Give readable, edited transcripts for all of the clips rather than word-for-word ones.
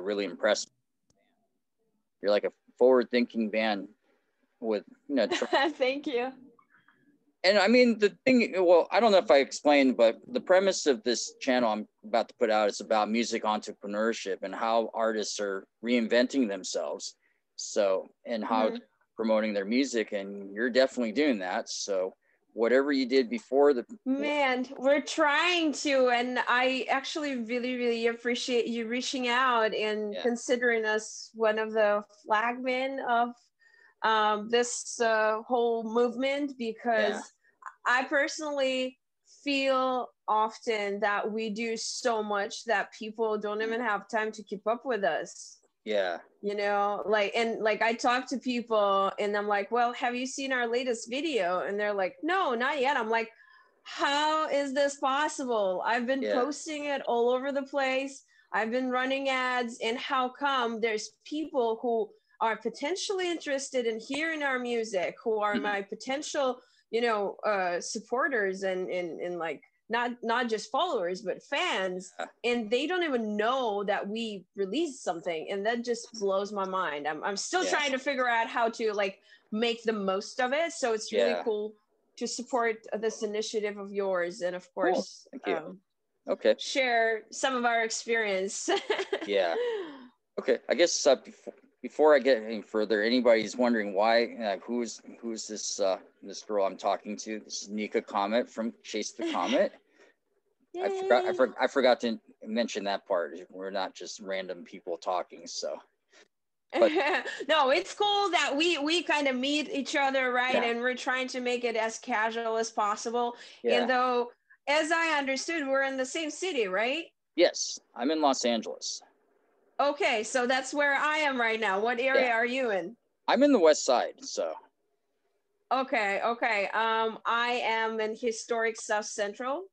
really impressed. You're like a forward-thinking band with, you know. Thank you. And I mean, the thing, well, I don't know if I explained, but the premise of this channel I'm about to put out is about music entrepreneurship and how artists are reinventing themselves. So, and how they're promoting their music, and you're definitely doing that. So whatever you did before the... Man, we're trying to, and I actually really, really appreciate you reaching out and considering us one of the flagmen of this whole movement, because I personally feel often that we do so much that people don't even have time to keep up with us. Yeah. You know, like, and like I talk to people and I'm like, well, have you seen our latest video? And they're like, no, not yet. I'm like, how is this possible? I've been posting it all over the place. I've been running ads, and how come there's people who are potentially interested in hearing our music, who are my potential, you know, supporters and like not just followers but fans, and they don't even know that we released something, and that just blows my mind. I'm still trying to figure out how to like make the most of it, so it's really cool to support this initiative of yours, and of course share some of our experience. Okay, I guess before I get any further, anybody's wondering why, who's this this girl I'm talking to? This is Nika Comet from Chase the Comet. I forgot to mention that part. We're not just random people talking, so. But, no, it's cool that we kind of meet each other, right? And we're trying to make it as casual as possible. And though, as I understood, we're in the same city, right? Yes, I'm in Los Angeles. Okay, so that's where I am right now. What area are you in? I'm in the West Side, so. Okay. I am in historic South Central,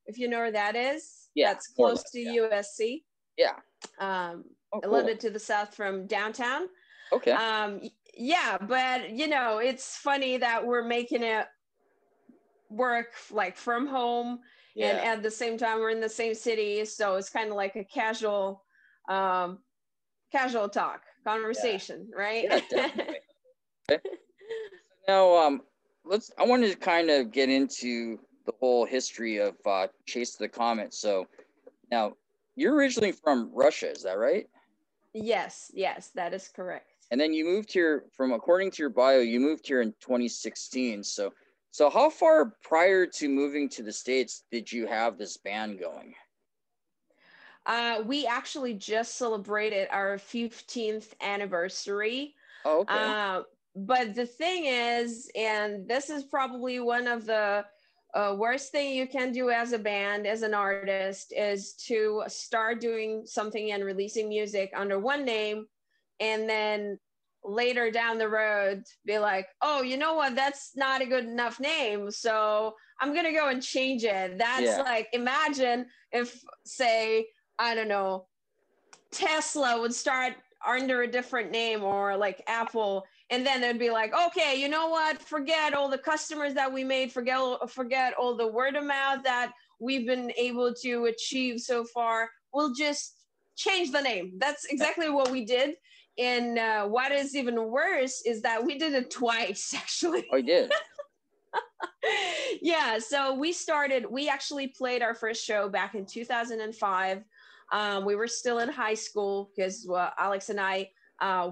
if you know where that is. That's close to USC. A little bit to the south from downtown. Okay. But you know, it's funny that we're making it work like from home, and at the same time we're in the same city, so it's kind of like a casual talk conversation, right? Yeah, definitely. Okay. Now, I wanted to kind of get into the whole history of Chase the Comet. So now, you're originally from Russia, is that right? Yes, that is correct. And then you moved here according to your bio, you moved here in 2016. So how far prior to moving to the States did you have this band going? We actually just celebrated our 15th anniversary. Oh, okay. But the thing is, and this is probably one of the worst thing you can do as a band, as an artist, is to start doing something and releasing music under one name, and then later down the road be like, oh, you know what, that's not a good enough name, so I'm gonna go and change it. That's like, imagine if, say, I don't know, Tesla would start under a different name, or like Apple, and then they'd be like, okay, you know what, forget all the customers that we made, forget all the word of mouth that we've been able to achieve so far, we'll just change the name. That's exactly what we did. And what is even worse is that we did it twice, actually. Oh, you did? So we actually played our first show back in 2005. We were still in high school, because Alex and I,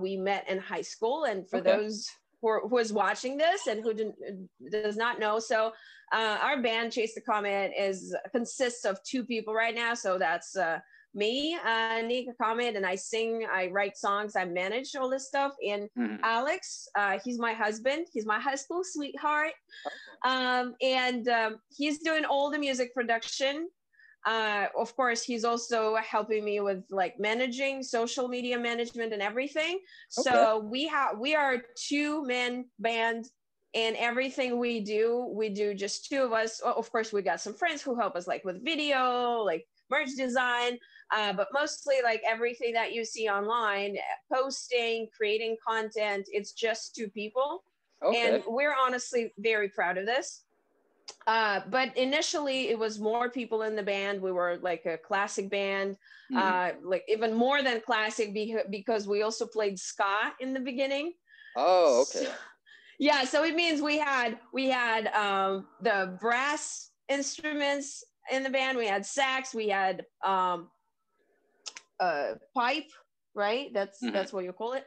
we met in high school. And for those who is watching this and who does not know, so our band Chase the Comet consists of two people right now. So that's me, Nika Comet, and I sing, I write songs, I manage all this stuff. And Alex, he's my husband. He's my high school sweetheart. And he's doing all the music production. Of course, he's also helping me with like managing social media management and everything. So we are a two-man band, and everything we do just two of us. Of course, we got some friends who help us like with video, like merch design, but mostly like everything that you see online, posting, creating content, it's just two people. And we're honestly very proud of this. But initially it was more people in the band. We were like a classic band, like even more than classic because we also played ska in the beginning. Oh, okay. So, yeah, so it means we had the brass instruments in the band. We had sax, we had pipe, right? That's what you call it.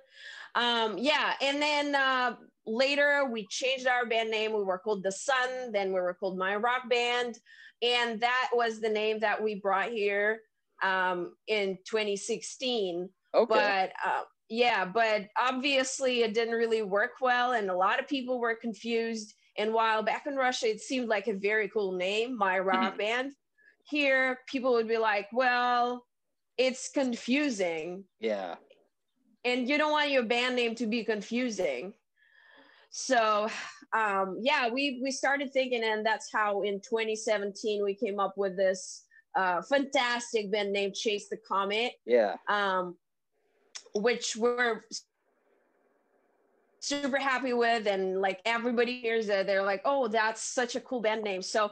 Yeah, and then later we changed our band name. We were called The Sun, then we were called My Rock Band, and that was the name that we brought here in 2016. Okay. But yeah, but obviously it didn't really work well, and a lot of people were confused. And while back in Russia it seemed like a very cool name, My Rock Band, here people would be like, well, it's confusing. Yeah. And you don't want your band name to be confusing. So yeah, we started thinking, and that's how in 2017 we came up with this fantastic band name, Chase the Comet. Yeah. Which we're super happy with, and like everybody hears it, they're like, oh, that's such a cool band name. So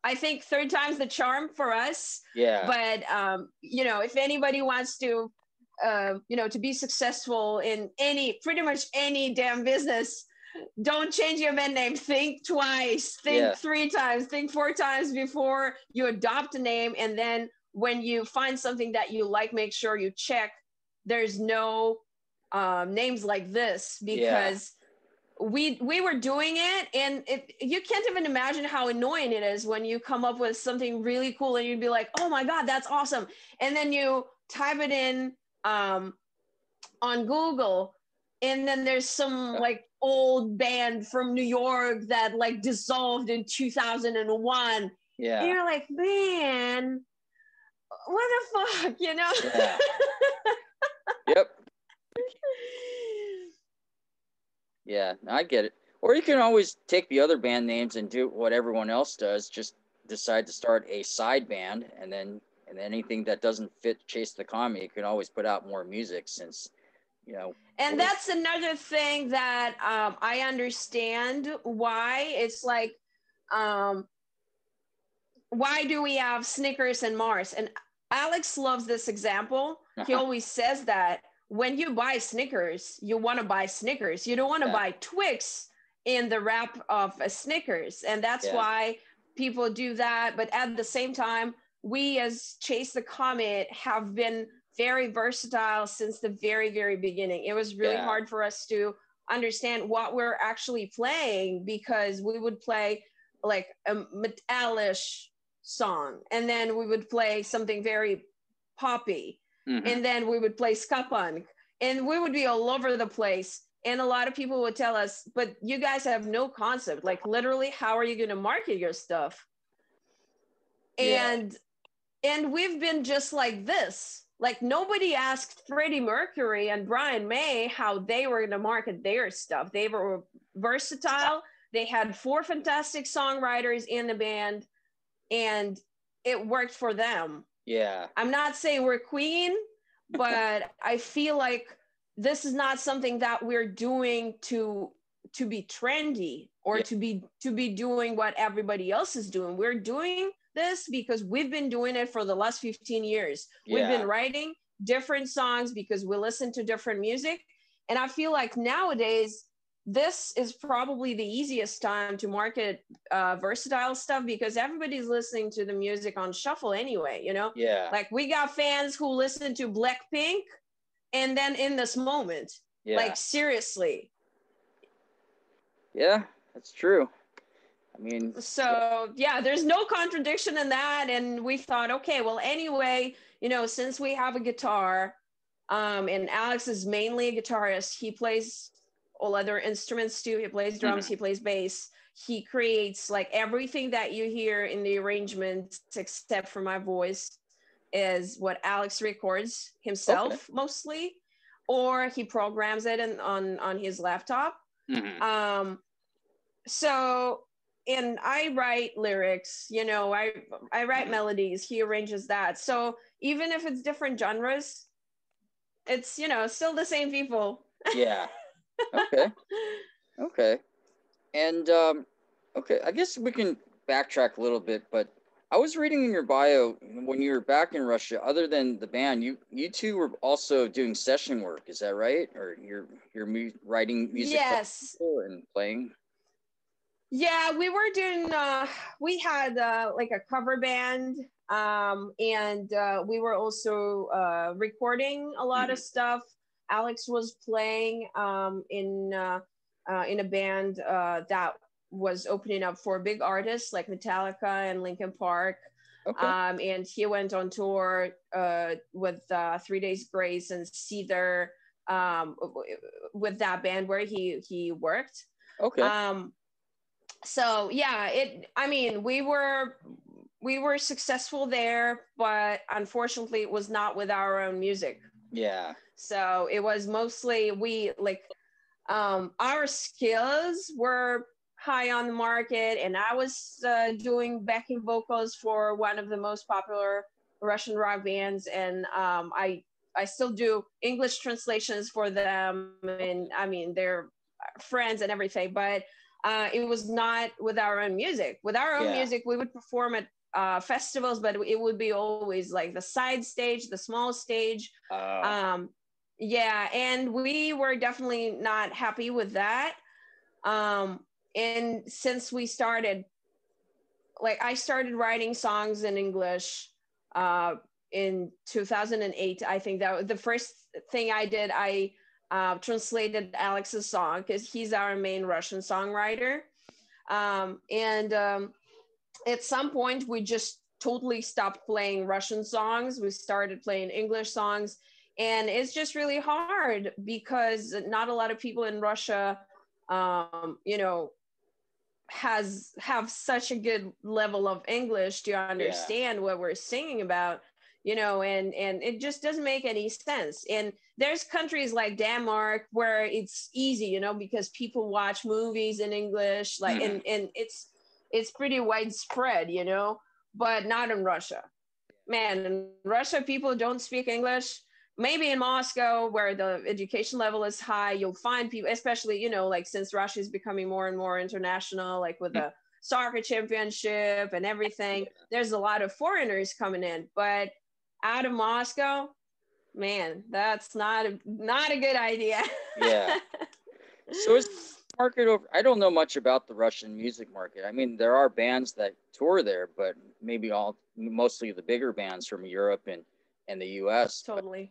I think third time's the charm for us. Yeah. But you know, if anybody wants to you know, to be successful in pretty much any damn business, don't change your band name. Think twice, think 3 times, think 4 times before you adopt a name. And then when you find something that you like, make sure you check there's no names like this, because we were doing it, and you can't even imagine how annoying it is when you come up with something really cool and you'd be like, oh my god, that's awesome, and then you type it in on Google, and then there's some like old band from New York that like dissolved in 2001. Yeah. And you're like, man, what the fuck, you know? Yeah. Yep. Yeah, I get it. Or you can always take the other band names and do what everyone else does. Just decide to start a side band, and then anything that doesn't fit Chase the Comet, you can always put out more music, since, you know. And that's another thing that I understand why it's like, why do we have Snickers and Mars? And Alex loves this example. He always says that when you buy Snickers, you want to buy Snickers. You don't want to buy Twix in the wrap of a Snickers. And that's why people do that. But at the same time, we as Chase the Comet have been very versatile since the very, very beginning. It was really hard for us to understand what we're actually playing, because we would play like a metallish song, and then we would play something very poppy, and then we would play ska punk, and we would be all over the place. And a lot of people would tell us, but you guys have no concept, like literally, how are you going to market your stuff? And we've been just like this. Like nobody asked Freddie Mercury and Brian May how they were going to market their stuff. They were versatile. They had 4 fantastic songwriters in the band, and it worked for them. Yeah. I'm not saying we're Queen, but I feel like this is not something that we're doing to be trendy or to be doing what everybody else is doing. We're doing this because we've been doing it for the last 15 years. We've been writing different songs because we listen to different music. And I feel like nowadays, this is probably the easiest time to market versatile stuff, because everybody's listening to the music on shuffle anyway, you know? Yeah. Like we got fans who listen to Blackpink and then In This Moment. Like seriously. Yeah, that's true. I mean, so yeah, there's no contradiction in that. And we thought, okay, well, anyway, you know, since we have a guitar, and Alex is mainly a guitarist, he plays all other instruments too. He plays drums, he plays bass. He creates like everything that you hear in the arrangements, except for my voice, is what Alex records himself mostly, or he programs it on his laptop. So, and I write lyrics, you know, I write melodies, he arranges that. So even if it's different genres, it's, you know, still the same people. Yeah. Okay. And okay, I guess we can backtrack a little bit, but I was reading in your bio when you were back in Russia. Other than the band, you two were also doing session work. Is that right? Or you're writing music for Yes. people and playing? Yeah, we were doing we had like a cover band, and we were also recording a lot of stuff. Alex was playing in a band that was opening up for big artists like Metallica and Linkin Park. Okay. And he went on tour with 3 Days Grace and Seether, with that band where he worked. Okay. So yeah, I mean, we were successful there, but unfortunately it was not with our own music. Yeah. So it was mostly our skills were high on the market, and I was doing backing vocals for one of the most popular Russian rock bands, and I still do English translations for them, and I mean they're friends and everything, but it was not with our own music. With our own music, we would perform at festivals, but it would be always like the side stage, the small stage. Yeah, and we were definitely not happy with that. And since we started, like I started writing songs in English in 2008. I think that was the first thing I did. I translated Alex's song because he's our main Russian songwriter. And at some point, we just totally stopped playing Russian songs. We started playing English songs. And it's just really hard because not a lot of people in Russia, you know, have such a good level of English to understand what we're singing about, you know, and it just doesn't make any sense. And there's countries like Denmark where it's easy, you know, because people watch movies in English, like, and it's pretty widespread, you know, but not in Russia. Man, in Russia, people don't speak English. Maybe in Moscow, where the education level is high, you'll find people, especially, you know, like since Russia is becoming more and more international, like with the soccer championship and everything, there's a lot of foreigners coming in. But out of Moscow, man, that's not a good idea. Yeah. So is market over? I don't know much about the Russian music market. I mean, there are bands that tour there, but maybe mostly the bigger bands from Europe and the US. Totally.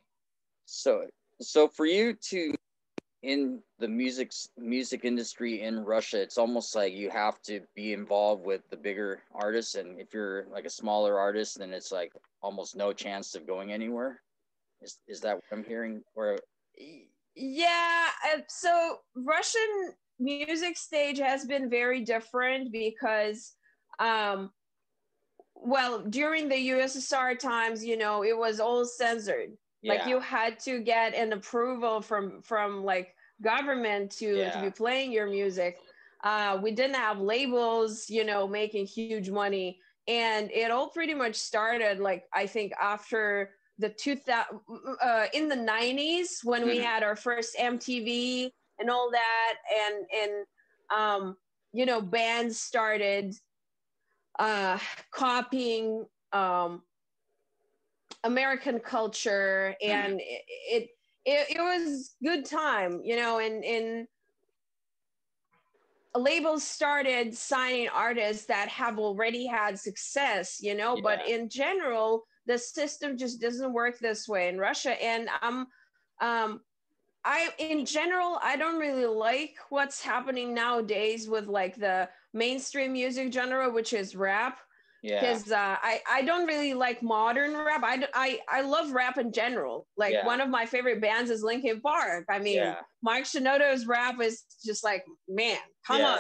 So for you to in the music industry in Russia, it's almost like you have to be involved with the bigger artists, and if you're like a smaller artist, then it's like almost no chance of going anywhere. Is that what I'm hearing? Or yeah, so Russian music stage has been very different because well, during the USSR times, you know, it was all censored. Like you had to get an approval from like government to be playing your music. We didn't have labels, you know, making huge money, and it all pretty much started like I think after the 2000 in the 90s when we had our first MTV and all that, and you know, bands started copying American culture, and it was good time, you know, and labels started signing artists that have already had success, you know, but in general, the system just doesn't work this way in Russia. And in general, I don't really like what's happening nowadays with like the mainstream music genre, which is rap. Because I don't really like modern rap. I love rap in general. Like one of my favorite bands is Linkin Park. I mean, Mike Shinoda's rap is just like, man, come on.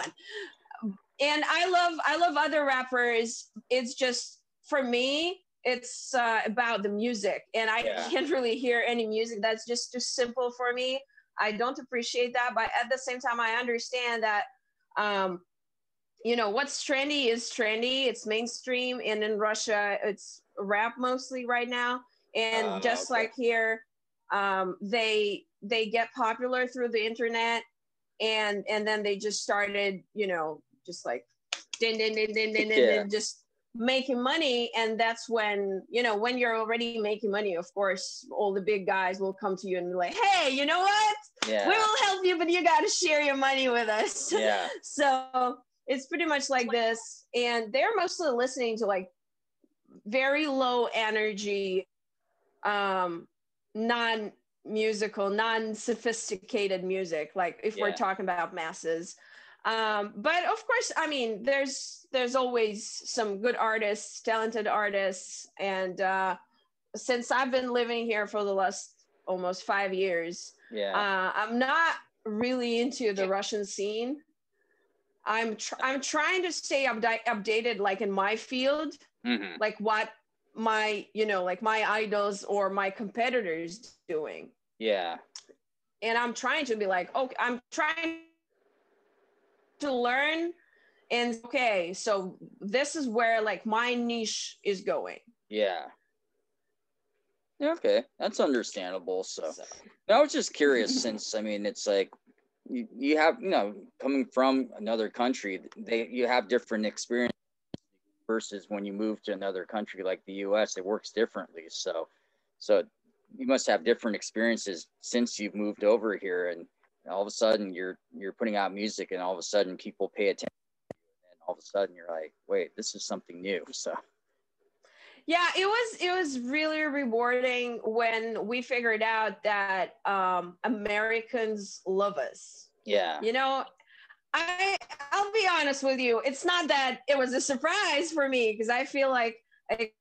And I love other rappers. It's just, for me, it's about the music, and I can't really hear any music that's just too simple for me. I don't appreciate that, but at the same time, I understand that you know, what's trendy is trendy. It's mainstream, and in Russia, it's rap mostly right now. And just like here, they get popular through the internet, and then they just started, you know, just like Yeah. just making money. And that's when, when you're already making money, of course, all the big guys will come to you and be like, hey, you know what? Yeah. We will help you, but you got to share your money with us. Yeah. So it's pretty much like this. And they're mostly listening to like very low energy, non-musical, non-sophisticated music, like if we're talking about masses. But of course, I mean, there's always some good artists, talented artists. And since I've been living here for the last almost 5 years, I'm not really into the Russian scene. I'm trying to stay updated, like in my field, like what my, like my idols or my competitors doing. Yeah. And I'm trying to be like, okay, I'm trying to learn, and okay, so this is where like my niche is going. Yeah. Okay, that's understandable. So I was just curious, since I mean, it's like you have, coming from another country, you have different experience versus when you move to another country like the US, it works differently. So you must have different experiences since you've moved over here, and all of a sudden you're putting out music, and all of a sudden people pay attention, and all of a sudden you're like, wait, this is something new. So yeah, it was really rewarding when we figured out that Americans love us. yeah. I'll be honest with you, it's not that it was a surprise for me, because I feel like a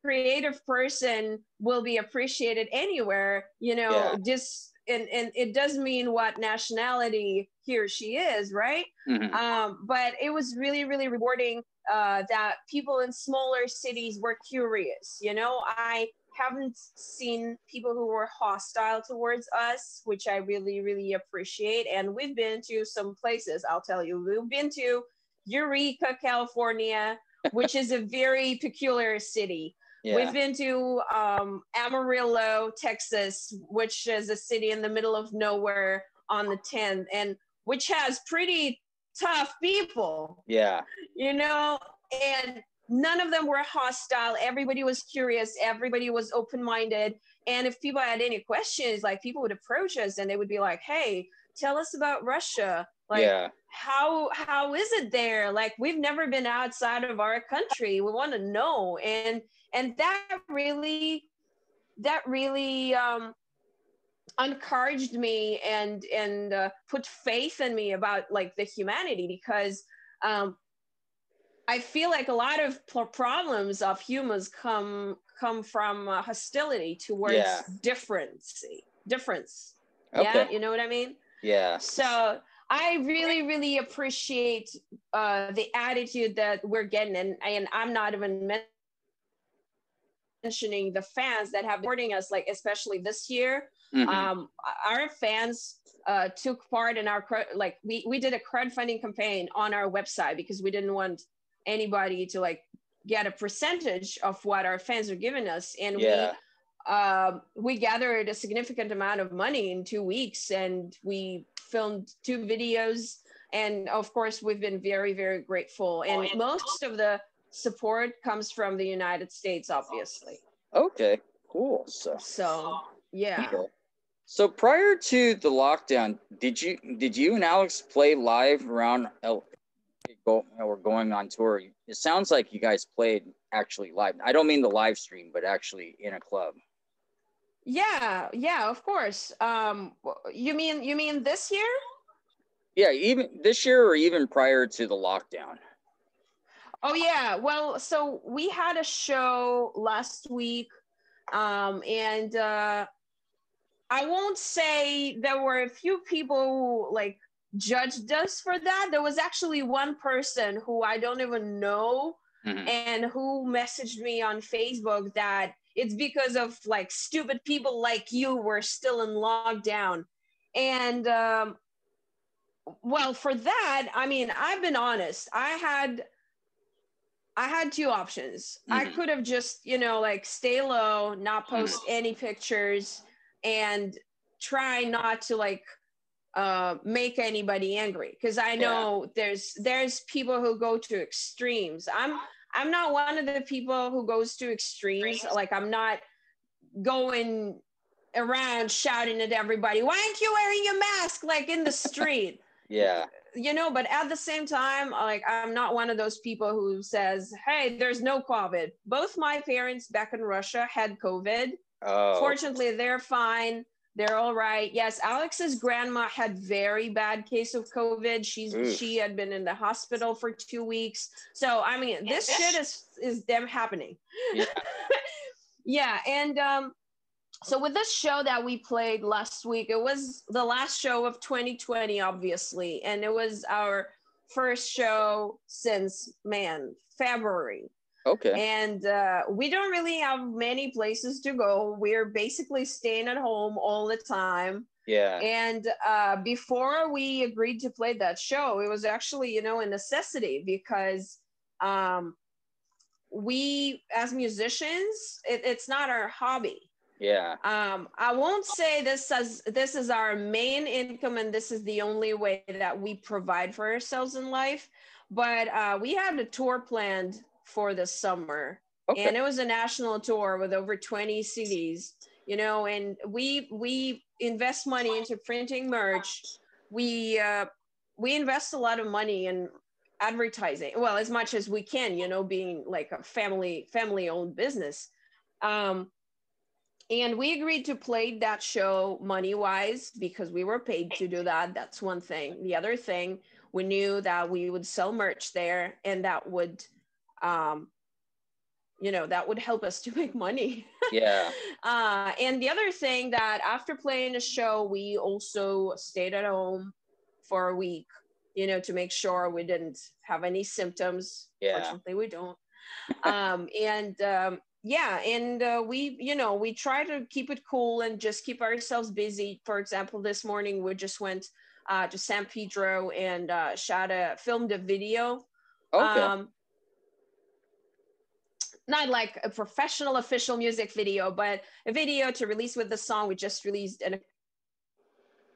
creative person will be appreciated anywhere, just and it does mean what nationality he or she is, right? But it was really, really rewarding that people in smaller cities were curious. I haven't seen people who were hostile towards us, which I really, really appreciate. And we've been to some places, I'll tell you. We've been to Eureka, California, which is a very peculiar city. Yeah. We've been to Amarillo, Texas, which is a city in the middle of nowhere on the 10th, and which has pretty tough people. Yeah. And none of them were hostile. Everybody was curious. Everybody was open-minded. And if people had any questions, like people would approach us and they would be like, hey, tell us about Russia. Like, how is it there? Like, we've never been outside of our country. We want to know. And that really encouraged me and put faith in me about like the humanity, because I feel like a lot of problems of humans come from hostility towards difference. Okay. Yeah, you know what I mean? Yeah. So I really, really appreciate the attitude that we're getting, and I'm not even mentioning the fans that have been supporting us, like especially this year. Our fans took part in our we did a crowdfunding campaign on our website, because we didn't want anybody to like get a percentage of what our fans are giving us, and we gathered a significant amount of money in 2 weeks, and we filmed 2 videos, and of course we've been very, very grateful, and most of the support comes from the United States, obviously. Okay, cool. So yeah. Okay. So prior to the lockdown, did you and Alex play live around or going on tour? It sounds like you guys played actually live. I don't mean the live stream, but actually in a club. Yeah, of course. You mean this year? Yeah, even this year or even prior to the lockdown. Oh yeah, well, so we had a show last week, and I won't say there were a few people who like judged us for that. There was actually one person who I don't even know, and who messaged me on Facebook that it's because of like stupid people like you were still in lockdown. And well, for that, I mean, I've been honest. I had 2 options. I could have just, like stay low, not post any pictures, and try not to like make anybody angry, because I know there's people who go to extremes. I'm not one of the people who goes to extremes. Like, I'm not going around shouting at everybody, why aren't you wearing your mask, like in the street? Yeah. You know, but at the same time, like, I'm not one of those people who says, hey, there's no COVID. Both my parents back in Russia had COVID. Oh. Fortunately, they're fine. They're all right. Yes, Alex's grandma had very bad case of COVID. She had been in the hospital for 2 weeks. So I mean, this shit is them happening. Yeah. Yeah, and so with this show that we played last week, it was the last show of 2020, obviously, and it was our first show since February. Okay. And we don't really have many places to go. We're basically staying at home all the time. Yeah. And before we agreed to play that show, it was actually, you know, a necessity, because we, as musicians, it's not our hobby. Yeah. I won't say this is our main income and this is the only way that we provide for ourselves in life, but we had a tour planned for this summer. Okay. And it was a national tour with over 20 cities, you know, and we invest money into printing merch. We invest a lot of money in advertising, well, as much as we can, you know, being like a family owned business. And we agreed to play that show money-wise because we were paid to do that. That's one thing. The other thing, we knew that we would sell merch there, and that would, you know, that would help us to make money. Yeah. And the other thing, that after playing the show, we also stayed at home for a week, you know, to make sure we didn't have any symptoms. Yeah. Fortunately, we don't. Yeah, and we try to keep it cool and just keep ourselves busy. For example, this morning we just went to San Pedro and filmed a video. Okay. Not like a professional official music video, but a video to release with the song. We just released an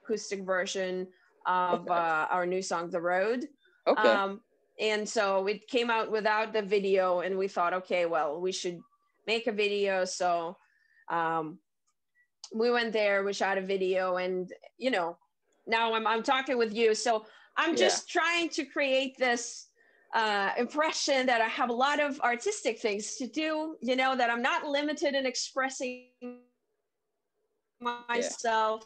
acoustic version of our new song, The Road. Okay. And so it came out without the video, and we thought, okay, well, we should make a video. So we went there, we shot a video, and you know, now I'm talking with you, so I'm just trying to create this impression that I have a lot of artistic things to do, you know, that I'm not limited in expressing myself.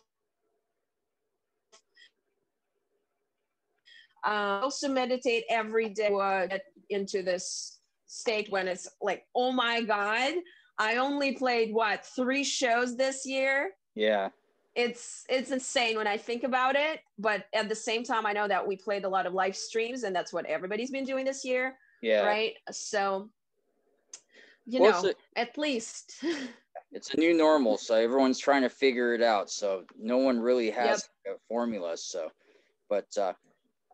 Also meditate every day to get into this state when it's like, oh my God, I only played 3 shows this year. Yeah. It's insane when I think about it, but at the same time, I know that we played a lot of live streams, and that's what everybody's been doing this year. Yeah. Right. So, you know, at least it's a new normal, so everyone's trying to figure it out. So no one really has a formula. So, but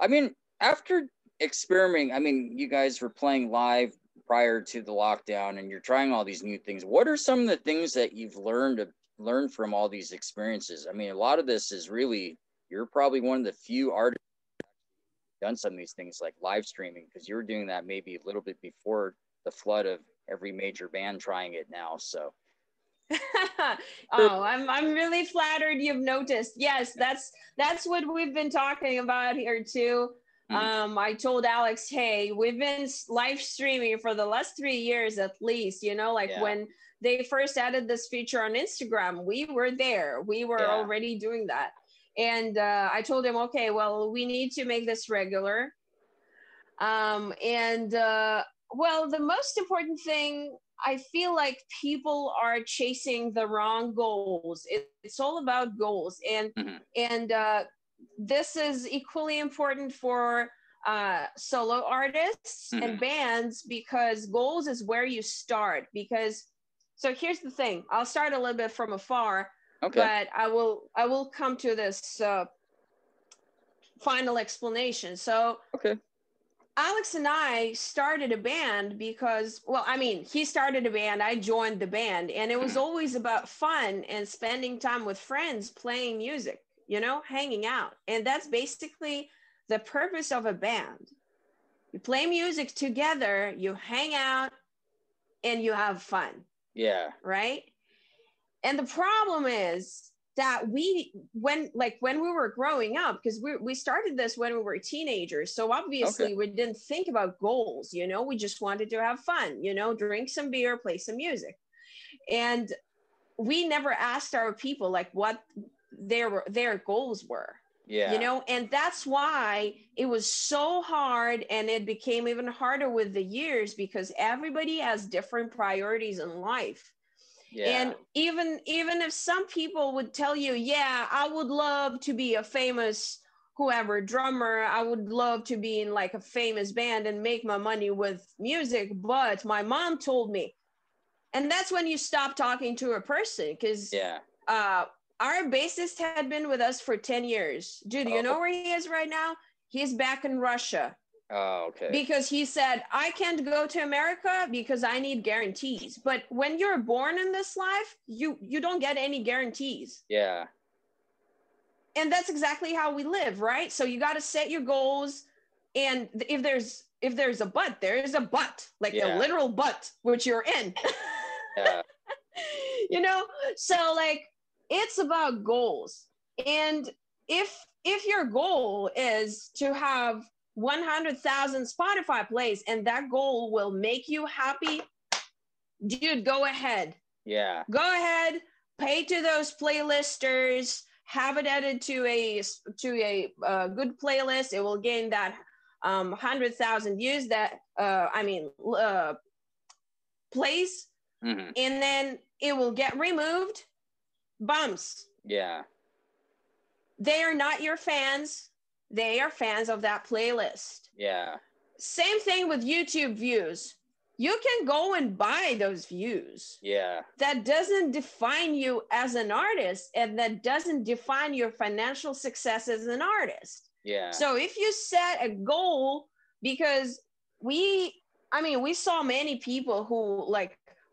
I mean, after experimenting, I mean, you guys were playing live prior to the lockdown, and you're trying all these new things. What are some of the things that you've learned from all these experiences? I mean, a lot of this is really, you're probably one of the few artists who've done some of these things like live streaming, because you were doing that maybe a little bit before the flood of every major band trying it now. So. Oh, I'm really flattered you've noticed. Yes, that's what we've been talking about here too. I told Alex, hey, we've been live streaming for the last 3 years at least, you know, like when they first added this feature on Instagram, we were there. We were already doing that. And I told him, okay, well, we need to make this regular. Well, the most important thing, I feel like people are chasing the wrong goals. It's all about goals. And this is equally important for solo artists and bands, because goals is where you start. So here's the thing. I'll start a little bit from afar, but I will come to this final explanation. So Alex and I started a band because, well, I mean, he started a band, I joined the band, and it was always about fun and spending time with friends playing music. you know, hanging out. And that's basically the purpose of a band. You play music together, you hang out, and you have fun. Yeah. Right. And the problem is that when we were growing up, because we started this when we were teenagers, so obviously we didn't think about goals, you know, we just wanted to have fun, you know, drink some beer, play some music. And we never asked our people like what their goals were. Yeah. You know, and that's why it was so hard, and it became even harder with the years because everybody has different priorities in life. Yeah. And even if some people would tell you, yeah, I would love to be a famous whoever drummer, I would love to be in like a famous band and make my money with music, but my mom told me. And that's when you stop talking to a person, because our bassist had been with us for 10 years. Dude, you know where he is right now? He's back in Russia. Oh, okay. Because he said, I can't go to America because I need guarantees. But when you're born in this life, you don't get any guarantees. Yeah. And that's exactly how we live, right? So you got to set your goals. And if there's a but, there is a but, like a literal but, which you're in. Yeah. You know, so like it's about goals. And if your goal is to have 100,000 Spotify plays and that goal will make you happy, dude, go ahead. Yeah. Go ahead, pay to those playlisters, have it added to a good playlist. It will gain that 100,000 views that plays, mm-hmm. and then it will get removed. Bumps. Yeah. They are not your fans. They are fans of that playlist. Yeah. Same thing with YouTube views. You can go and buy those views. Yeah. That doesn't define you as an artist, and that doesn't define your financial success as an artist. Yeah. So if you set a goal, because we saw many people who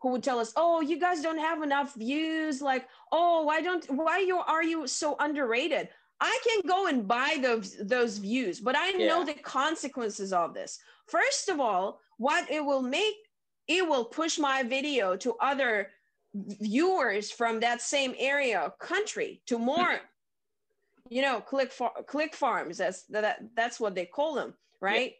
would tell us, oh, you guys don't have enough views. Like, oh, are you so underrated? I can go and buy those views, but I know the consequences of this. First of all, what it will make, it will push my video to other viewers from that same area or country, to more, you know, click farms. That's what they call them, right?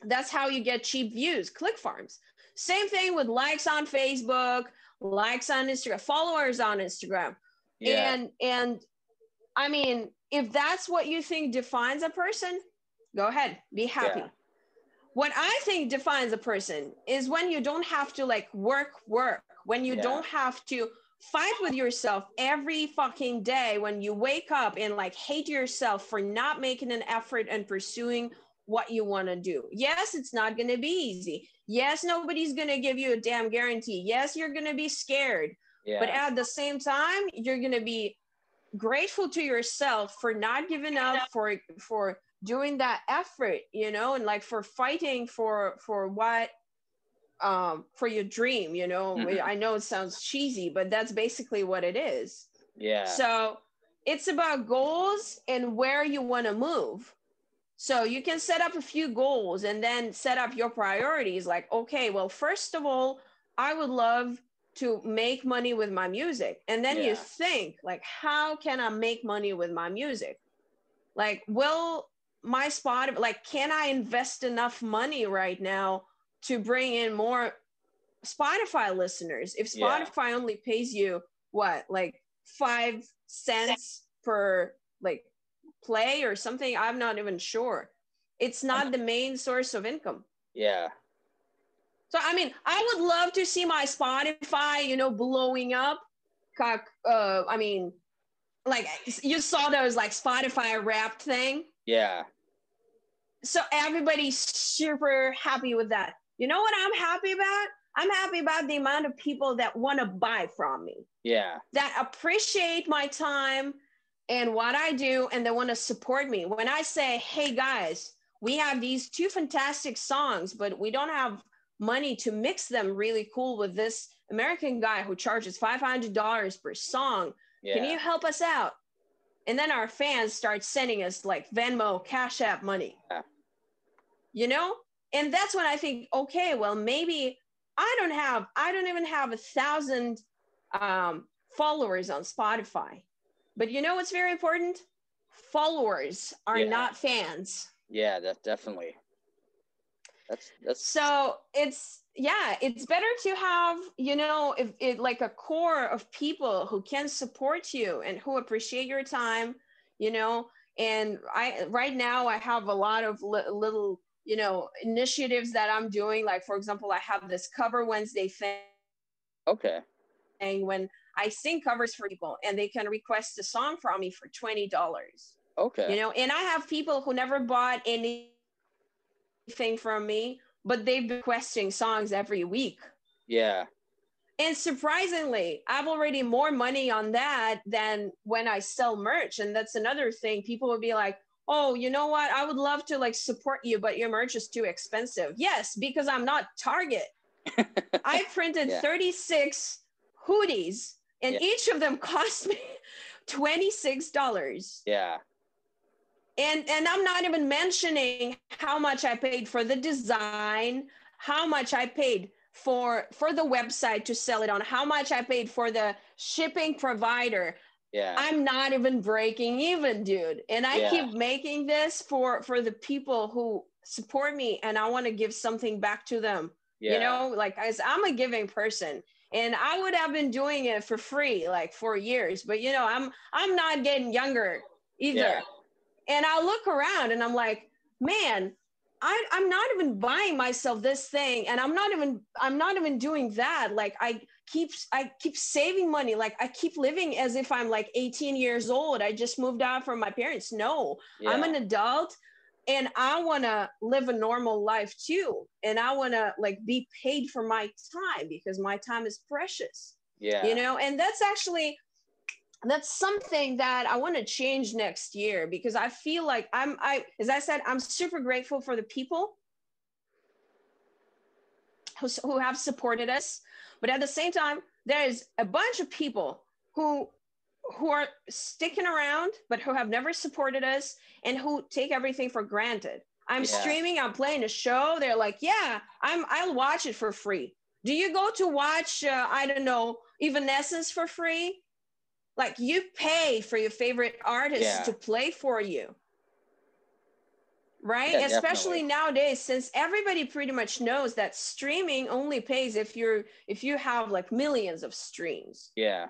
Yeah. That's how you get cheap views, click farms. Same thing with likes on Facebook, likes on Instagram, followers on Instagram. Yeah. And I mean, if that's what you think defines a person, go ahead, be happy. Yeah. What I think defines a person is when you don't have to like work, when you don't have to fight with yourself every fucking day, when you wake up and like hate yourself for not making an effort and pursuing what you want to do. Yes, it's not going to be easy. Yes, nobody's going to give you a damn guarantee. Yes, you're going to be scared. Yeah. But at the same time, you're going to be grateful to yourself for not giving up, for doing that effort, you know, and like for fighting for what, for your dream, you know. Mm-hmm. I know it sounds cheesy, but that's basically what it is. Yeah. So it's about goals and where you want to move. So you can set up a few goals and then set up your priorities. Like, okay, well, first of all, I would love to make money with my music. And then you think, like, how can I make money with my music? Like, will my spot, like, can I invest enough money right now to bring in more Spotify listeners? If Spotify only pays you what, like 5 cents per like play or something, I'm not even sure. It's not the main source of income. Yeah. So, I mean, I would love to see my Spotify, you know, blowing up. I mean, like you saw those like Spotify Wrapped thing. Yeah. So everybody's super happy with that. You know what I'm happy about? I'm happy about the amount of people that want to buy from me. Yeah. That appreciate my time and what I do, and they want to support me. When I say, hey guys, we have these 2 fantastic songs, but we don't have money to mix them really cool with this American guy who charges $500 per song. Yeah. Can you help us out? And then our fans start sending us like Venmo, Cash App money, Yeah. you know? And that's when I think, okay, well, maybe I don't even have 1,000 followers on Spotify. But you know what's very important? Followers are Yeah. not fans. Yeah, that definitely. That's So it's better to have, you know, if it like a core of people who can support you and who appreciate your time, you know. And I right now I have a lot of little, you know, initiatives that I'm doing. Like for example, I have this Cover Wednesday thing okay. when I sing covers for people and they can request a song from me for $20. Okay. You know, and I have people who never bought anything from me, but they've been requesting songs every week. Yeah. And surprisingly, I've already more money on that than when I sell merch. And that's another thing. People would be like, oh, you know what? I would love to like support you, but your merch is too expensive. Yes, because I'm not Target. I printed Yeah. 36 hoodies and Yeah. each of them cost me $26. Yeah. And I'm not even mentioning how much I paid for the design, how much I paid for the website to sell it on, how much I paid for the shipping provider. Yeah. I'm not even breaking even, dude. And I Yeah. keep making this for the people who support me, and I want to give something back to them. You Yeah. know, like I'm a giving person, and I would have been doing it for free like for years, but you know, I'm not getting younger either. Yeah. And I look around and I'm like, man, I'm not even buying myself this thing, and I'm not even doing that. Like I keep saving money. Like I keep living as if I'm like 18 years old. I just moved out from my parents. No, I'm Yeah. an adult and I want to live a normal life too. And I want to like be paid for my time because my time is precious. Yeah. You know, and that's something that I want to change next year because I feel like as I said, I'm super grateful for the people who have supported us. But at the same time, there's a bunch of people who are sticking around, but who have never supported us and who take everything for granted. I'm streaming, I'm playing a show. They're like, yeah, I'll watch it for free. Do you go to watch, I don't know, Evanescence for free? Like you pay for your favorite artists to play for you, right? Yeah, Especially definitely. nowadays, since everybody pretty much knows that streaming only pays if you have like millions of streams. Yeah.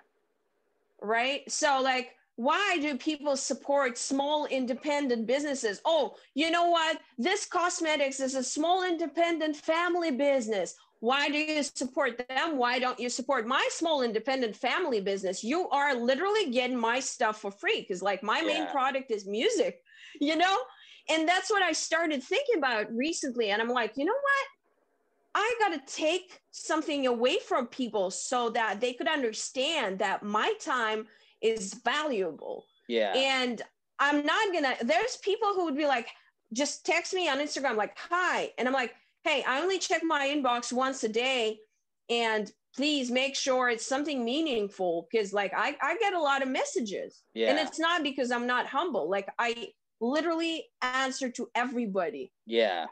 Right? So like why do people support small independent businesses? Oh, you know what? This cosmetics is a small independent family business. Why do you support them? Why don't you support my small independent family business? You are literally getting my stuff for free because like my main product is music, you know? And that's what I started thinking about recently. And I'm like, you know what? I got to take something away from people so that they could understand that my time is valuable. Yeah. And I'm not going to, there's people who would be like, just text me on Instagram, like, hi. And I'm like, hey, I only check my inbox once a day. And please make sure it's something meaningful because like I get a lot of messages. Yeah. And it's not because I'm not humble. Like I literally answer to everybody. Yeah.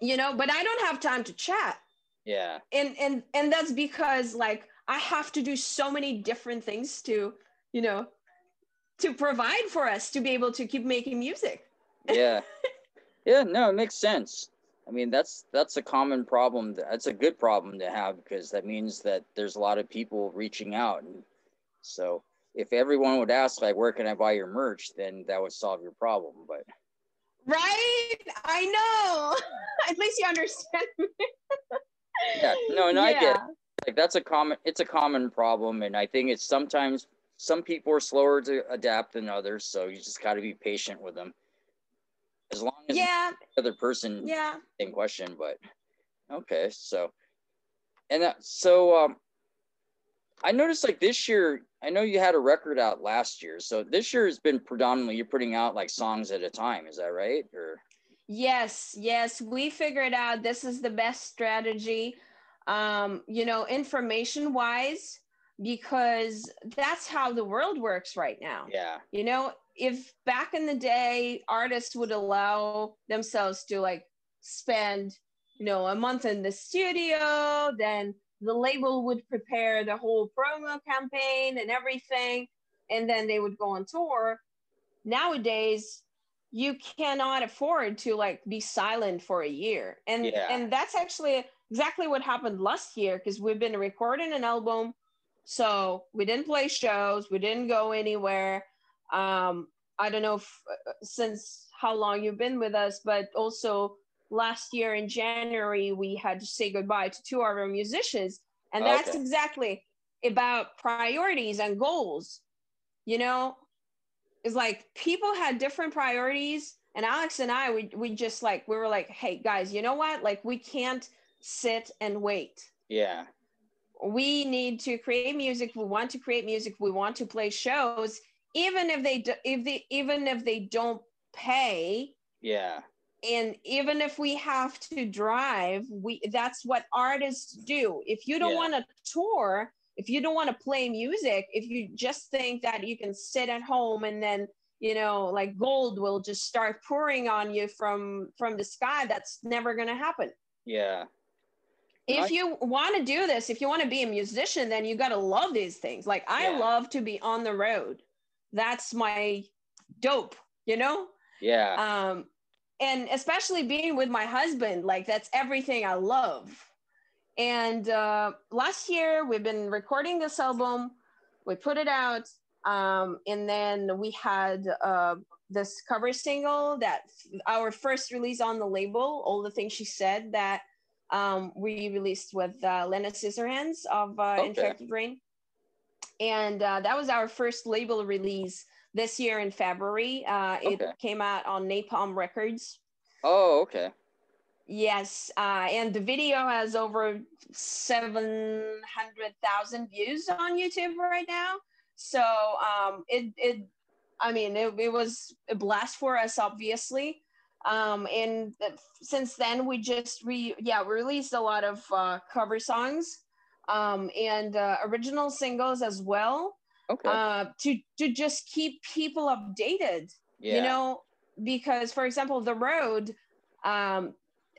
You know, but I don't have time to chat. Yeah. And that's because like I have to do so many different things to, you know, to provide for us to be able to keep making music. Yeah. Yeah, no, it makes sense. I mean, that's a common problem. That's a good problem to have because that means that there's a lot of people reaching out. And so if everyone would ask, like, where can I buy your merch, then that would solve your problem. But right? I know. At least you understand me. yeah, no, and I get it. Like it's a common problem. And I think it's sometimes some people are slower to adapt than others. So you just got to be patient with them. As long as the other person in question, but okay, so and I noticed like this year, I know you had a record out last year, so this year has been predominantly you're putting out like songs at a time, is that right? Or yes, we figured out this is the best strategy. You know, information wise, because that's how the world works right now. Yeah. You know, if back in the day artists would allow themselves to like spend, you know, a month in the studio, then the label would prepare the whole promo campaign and everything, and then they would go on tour. Nowadays, you cannot afford to like be silent for a year. Yeah. And that's actually exactly what happened last year, because we've been recording an album, so we didn't play shows, we didn't go anywhere. I don't know if, since how long you've been with us, but also last year in January we had to say goodbye to two of our musicians, and that's Okay. exactly about priorities and goals. You know, it's like people had different priorities, and Alex and I, we just like, we were like, hey guys, you know what, like we can't sit and wait. Yeah. We need to create music, we want to create music, we want to play shows, even if they don't pay. Yeah. And even if we have to drive, that's what artists do. If you don't Yeah. want to tour, if you don't want to play music, if you just think that you can sit at home and then, you know, like gold will just start pouring on you from the sky, that's never going to happen. Yeah. If you want to do this, if you want to be a musician, then you got to love these things. Like I love to be on the road. That's my dope, you know? Yeah. And especially being with my husband, like that's everything I love. And last year we've been recording this album, we put it out, and then we had this cover single, that our first release on the label, All the Things She Said, that we released with Lena Scissorhands of Infected Rain. And that was our first label release this year in February. It came out on Napalm Records. Oh, okay. Yes, and the video has over 700,000 views on YouTube right now. So it was a blast for us, obviously. And since then, we just released a lot of cover songs, and original singles as well. Okay. To just keep people updated. Yeah. You know, because for example, The Road,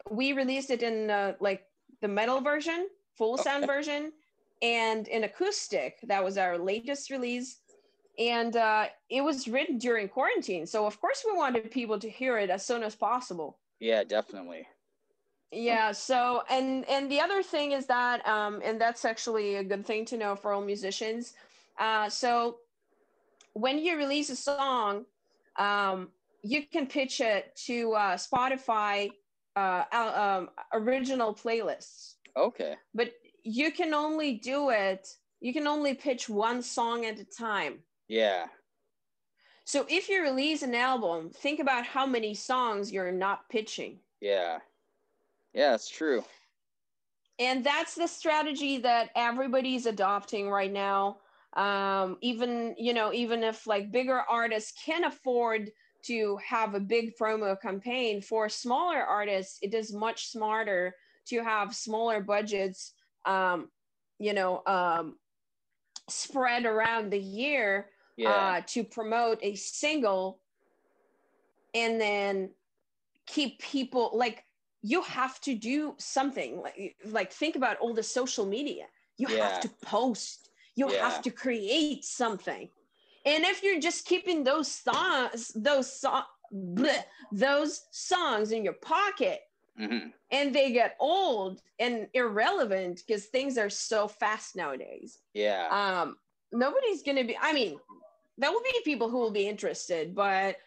we released it in like the metal version, full sound version, and in acoustic. That was our latest release. And it was written during quarantine, so of course we wanted people to hear it as soon as possible. Yeah, definitely. Yeah. So and the other thing is that and that's actually a good thing to know for all musicians. So when you release a song, you can pitch it to Spotify original playlists. Okay. But you can only pitch one song at a time. Yeah. So if you release an album, think about how many songs you're not pitching. Yeah. Yeah, it's true. And that's the strategy that everybody's adopting right now. Even if like bigger artists can afford to have a big promo campaign, for smaller artists, it is much smarter to have smaller budgets, spread around the year, to promote a single, and then keep people like, you have to do something, like think about all the social media. You have to post, you have to create something. And if you're just keeping those songs in your pocket, and they get old and irrelevant because things are so fast nowadays. Nobody's going to be, there will be people who will be interested, but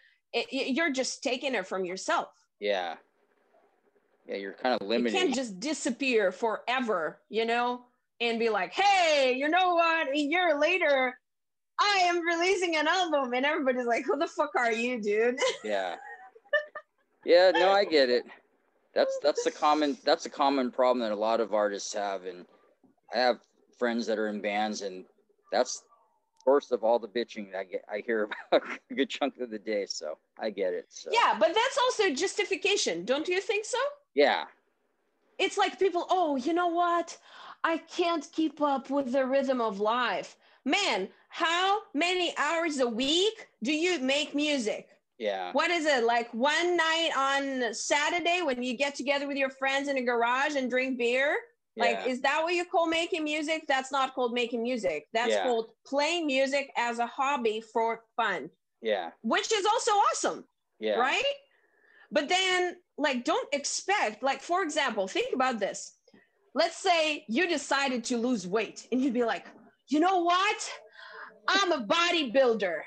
you're just taking it from yourself. Yeah, you're kind of limiting. You can't just disappear forever, and be like, hey, you know what? A year later, I am releasing an album, and everybody's like, who the fuck are you, dude? Yeah, no, I get it. That's a common problem that a lot of artists have, and I have friends that are in bands, and that's source of all the bitching I hear about a good chunk of the day. So I get it. So. Yeah, but that's also justification, don't you think so? Yeah. It's like people, oh, you know what? I can't keep up with the rhythm of life. Man, how many hours a week do you make music? Yeah. What is it, like one night on Saturday when you get together with your friends in a garage and drink beer? Like, Yeah. is that what you call making music? That's not called making music. That's Yeah. called playing music as a hobby for fun. Yeah. Which is also awesome. Yeah. Right? But then, like, don't expect, like, for example, think about this. Let's say you decided to lose weight and you'd be like, you know what? I'm a bodybuilder.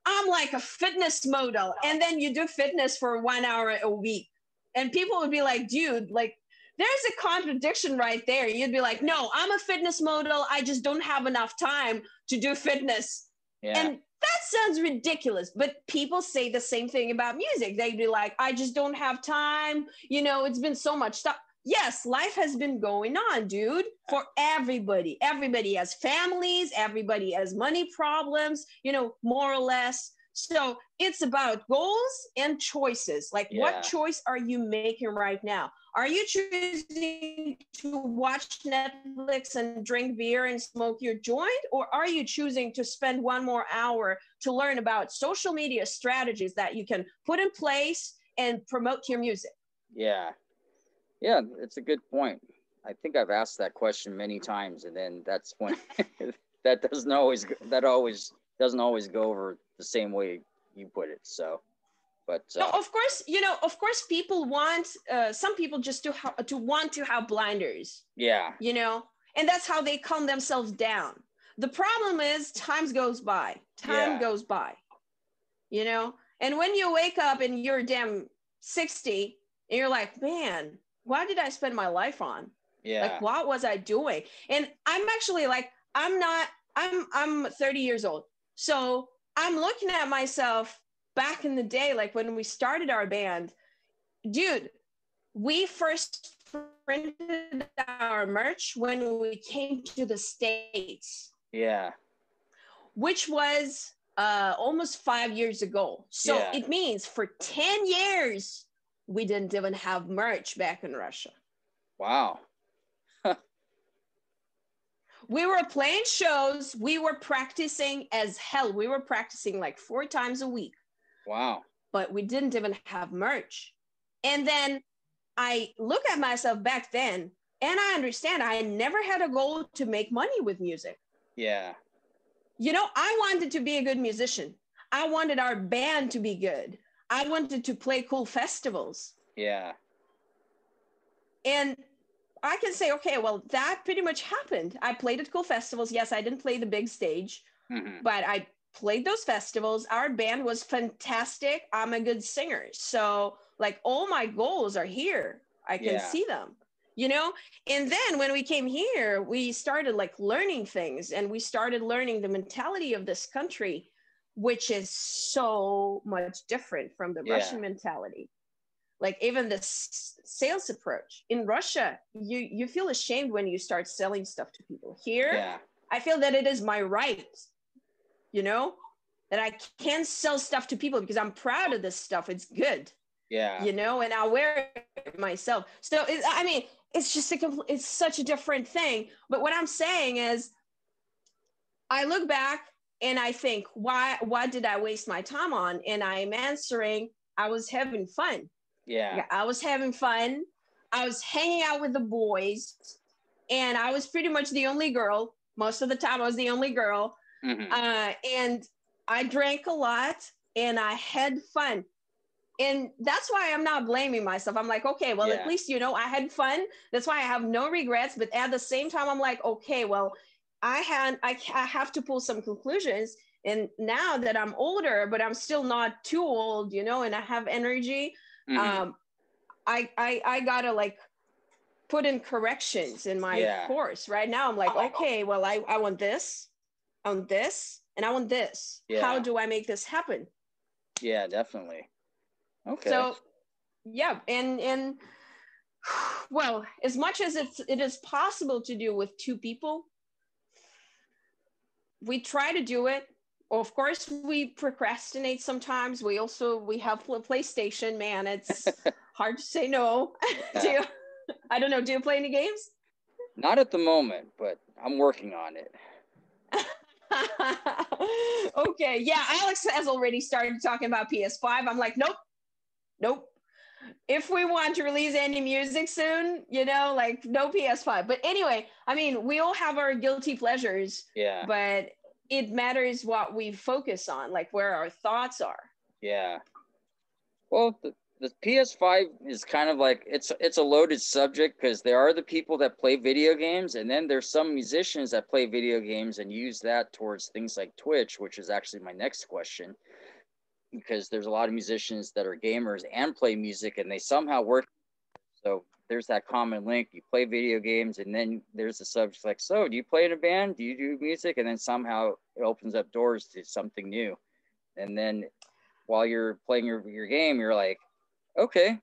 I'm like a fitness model. And then you do fitness for 1 hour a week. And people would be like, dude, like, there's a contradiction right there. You'd be like, no, I'm a fitness model. I just don't have enough time to do fitness. Yeah. And that sounds ridiculous. But people say the same thing about music. They'd be like, I just don't have time. You know, it's been so much stuff. Yes, life has been going on, dude, for everybody. Everybody has families, everybody has money problems, you know, more or less. So it's about goals and choices. Like, what choice are you making right now? Are you choosing to watch Netflix and drink beer and smoke your joint? Or are you choosing to spend 1 more hour to learn about social media strategies that you can put in place and promote your music? Yeah. Yeah, it's a good point. I think I've asked that question many times, and then that's when that always doesn't always go over the same way you put it. So, but no, of course, you know, of course, people want some people just to want to have blinders. Yeah. You know, and that's how they calm themselves down. The problem is time goes by. Time goes by. You know, and when you wake up and you're damn 60, and you're like, man, what did I spend my life on? Yeah. Like, what was I doing? And I'm actually like, I'm 30 years old. So I'm looking at myself back in the day, like when we started our band, dude, we first printed our merch when we came to the States. Yeah. Which was almost 5 years ago. So it means for 10 years, we didn't even have merch back in Russia. Wow. We were playing shows. We were practicing as hell. We were practicing like 4 times a week. Wow. But we didn't even have merch. And then I look at myself back then, and I understand I never had a goal to make money with music. Yeah. You know, I wanted to be a good musician. I wanted our band to be good. I wanted to play cool festivals. Yeah. And I can say, okay, well, that pretty much happened. I played at cool festivals. Yes, I didn't play the big stage, but I played those festivals. Our band was fantastic. I'm a good singer. So, like, all my goals are here. I can see them, you know? And then when we came here, we started like learning things, and we started learning the mentality of this country, which is so much different from the Russian mentality. Like, even the sales approach in Russia, you feel ashamed when you start selling stuff to people. Here, I feel that it is my right, you know, that I can sell stuff to people because I'm proud of this stuff. It's good. Yeah. You know, and I'll wear it myself. So, I mean, it's just it's such a different thing. But what I'm saying is, I look back and I think, why did I waste my time on? And I'm answering, I was having fun. Yeah. I was having fun. I was hanging out with the boys, and I was pretty much the only girl. Most of the time, I was the only girl. And I drank a lot, and I had fun. And that's why I'm not blaming myself. I'm like, okay, well, at least, you know, I had fun. That's why I have no regrets. But at the same time, I'm like, okay, well, I have to pull some conclusions. And now that I'm older, but I'm still not too old, you know, and I have energy, I gotta like put in corrections in my course. Right now, I'm like, okay, well, I want this, I want this, and I want this. How do I make this happen? Yeah, definitely. Okay. So, yeah, and well, as much as it is possible to do with 2 people, we try to do it. Of course, we procrastinate sometimes. We have PlayStation. Man, it's hard to say no. I don't know. Do you play any games? Not at the moment, but I'm working on it. Okay, yeah, Alex has already started talking about PS5. I'm like, nope, nope. If we want to release any music soon, you know, like no PS5. But anyway, I mean, we all have our guilty pleasures, Yeah. but it matters what we focus on, like where our thoughts are. Yeah. Well, the PS5 is kind of like it's a loaded subject because there are the people that play video games, and then there's some musicians that play video games and use that towards things like Twitch, which is actually my next question. Because there's a lot of musicians that are gamers and play music, and they somehow work. So there's that common link. You play video games, and then there's the subject like, so do you play in a band? Do you do music? And then somehow it opens up doors to something new. And then while you're playing your game, you're like, okay,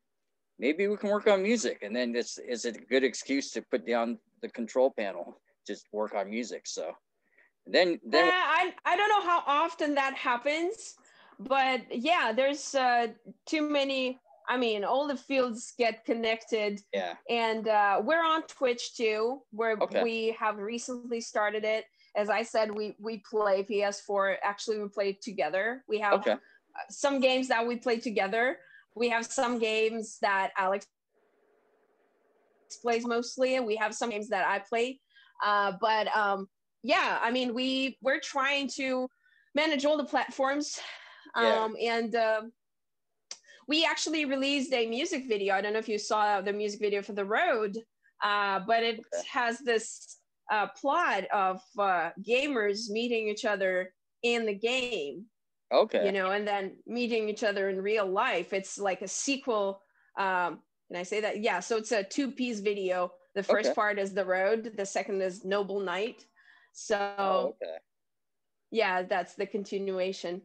maybe we can work on music. And then it's a good excuse to put down the control panel, just work on music. So then I don't know how often that happens, but yeah, there's too many. I mean, all the fields get connected. Yeah. And we're on Twitch too, where we have recently started it. As I said, we play PS4. Actually, we play together. We have some games that we play together. We have some games that Alex plays mostly, and we have some games that I play. But yeah, I mean, we're trying to manage all the platforms. And we actually released a music video. I don't know if you saw the music video for The Road, but it has this plot of gamers meeting each other in the game. Okay. You know, and then meeting each other in real life. It's like a sequel. Can I say that? Yeah. So it's a 2-piece video. The first part is The Road. The second is Noble Knight. So yeah, that's the continuation.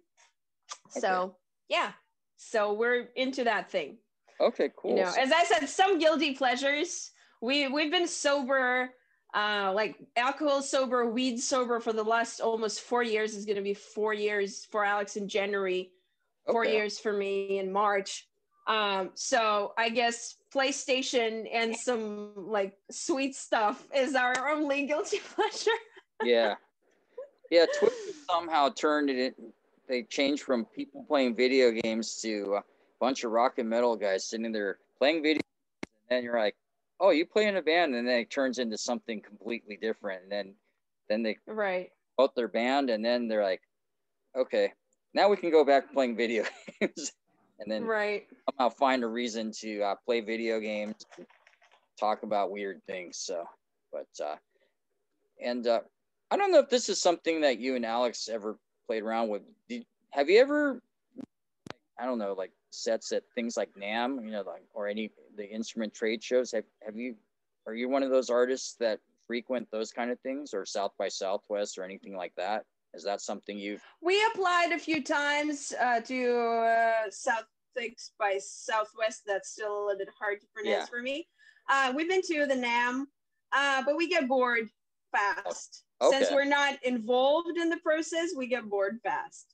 So yeah. So we're into that thing. Okay, cool. You know, as I said, some guilty pleasures. We've been sober, like alcohol sober, weed sober for the last almost 4 years. Is going to be 4 years for Alex in January, 4 years for me in March. So I guess PlayStation and some like sweet stuff is our only guilty pleasure. Yeah. Twitch somehow turned it. They changed from people playing video games to a bunch of rock and metal guys sitting there playing video games, and then you're like, oh, you play in a band, and then it turns into something completely different, and then they both their band, and then they're like, okay, now we can go back playing video games, and then somehow find a reason to play video games, and talk about weird things. So, but I don't know if this is something that you and Alex ever played around with. Have you ever, I don't know, like sets at things like NAMM, you know, like, or any the instrument trade shows? Have you? Are you one of those artists that frequent those kind of things, or South by Southwest or anything like that? Is that something you've? We applied a few times to South by Southwest. That's still a little bit hard to pronounce for me. We've been to the NAMM, but we get bored fast. Since we're not involved in the process, we get bored fast.